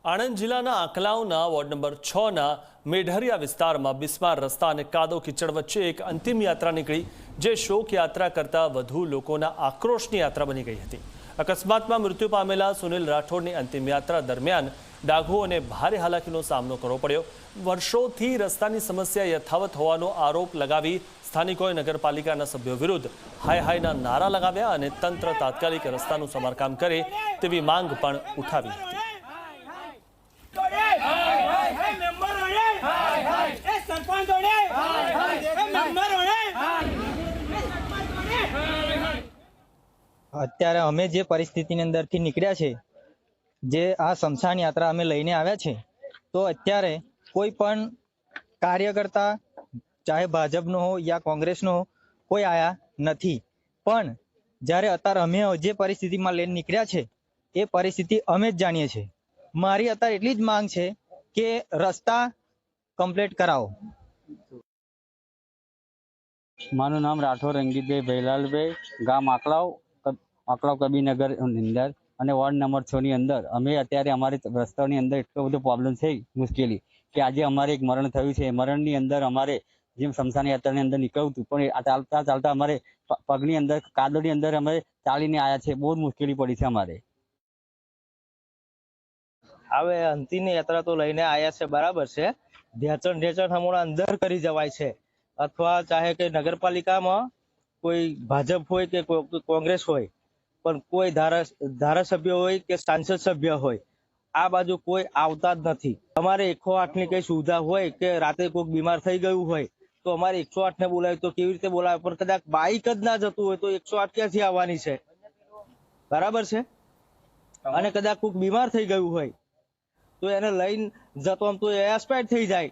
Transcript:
આણંદ જિલ્લાના આંકલાવના ward number 6ના મેઢરિયા વિસ્તારમાં બિસ્માર રસ્તા અને કાદવ કીચડ વચ્ચે એક અંતિમ યાત્રા નીકળી, જે શોક યાત્રા કરતાં વધુ લોકોના આક્રોશની યાત્રા બની ગઈ હતી। અકસ્માતમાં મૃત્યુ પામેલા સુનિલ રાઠોડની અંતિમ યાત્રા દરમિયાન ડાઘો અને ભારે હાલાકીનો સામનો કરવો પડ્યો। વર્ષોથી રસ્તાની સમસ્યા યથાવત હોવાનો આરોપ લગાવી સ્થાનિકોએ નગરપાલિકાના સભ્યો વિરુદ્ધ હાય હાયના નારા લગાવ્યા અને તંત્ર તાત્કાલિક રસ્તાનું સમારકામ કરે તેવી માંગ પણ ઉઠાવી હતી। અત્યારે અમે જે પરિસ્થિતિની અંદરથી નીકળ્યા છે, જે આ સ્મશાન યાત્રા અમે લઈને આવ્યા છે, તો અત્યારે કોઈ પણ કાર્યકર્તા ચાહે ભાજપનો હો યા કોંગ્રેસનો હો કોઈ આયા નથી। પણ જ્યારે અત્યારે અમે જે પરિસ્થિતિમાં લઈને નીકળ્યા છે એ પરિસ્થિતિ અમે જ જાણીએ છીએ। મારી અત્યારે એટલી જ માંગ છે કે રસ્તા કમ્પ્લીટ કરાવો। મારું નામ રાઠોડ રંગીતભાઈ ભૈલાલભાઈ, ગામ આકલાવ કબીરનગર અંદર અને વોર્ડ નંબર 6 ની અંદર અમે અત્યારે અમારી રસ્તાની અંદર એટલો બધો પ્રોબ્લેમ છે, મુશ્કેલી કે આજે અમારે એક મરણ થયું છે। મરણની અંદર અમારે જેમ સ્મશાન યાત્રાની અંદર નીકળવું હતું, પણ ચાલતા ચાલતા અમારે પગની અંદર કાદવની અંદર અમે ચાલીને આવ્યા છે। બહુ મુશ્કેલી પડી છે અમારે। હવે અંતિમ યાત્રા તો લઈને આયા છે, બરાબર છે। ઢેચણ હમણાં અંદર કરી જવાય છે, અથવા ચાહે કે નગરપાલિકામાં કોઈ ભાજપ હોય કે કોંગ્રેસ હોય, પણ કોઈ ધારાસભ્ય હોય કે સાંસદ સભ્ય હોય, આ બાજુ કોઈ આવતા જ નથી। અમારે 108 ની કઈ સુવિધા હોય કે રાતે કોઈક બીમાર થઈ ગયું હોય તો અમારે 108 ને બોલાવે તો કેવી રીતે બોલાવે? પણ કદાચ બાઈક જ ના જતું હોય તો 108 ક્યાંથી આવવાની છે? બરાબર છે। અને કદાચ કોઈક બીમાર થઈ ગયું હોય તો એને લઈને જતો આમ તો એક્સપાયર થઈ જાય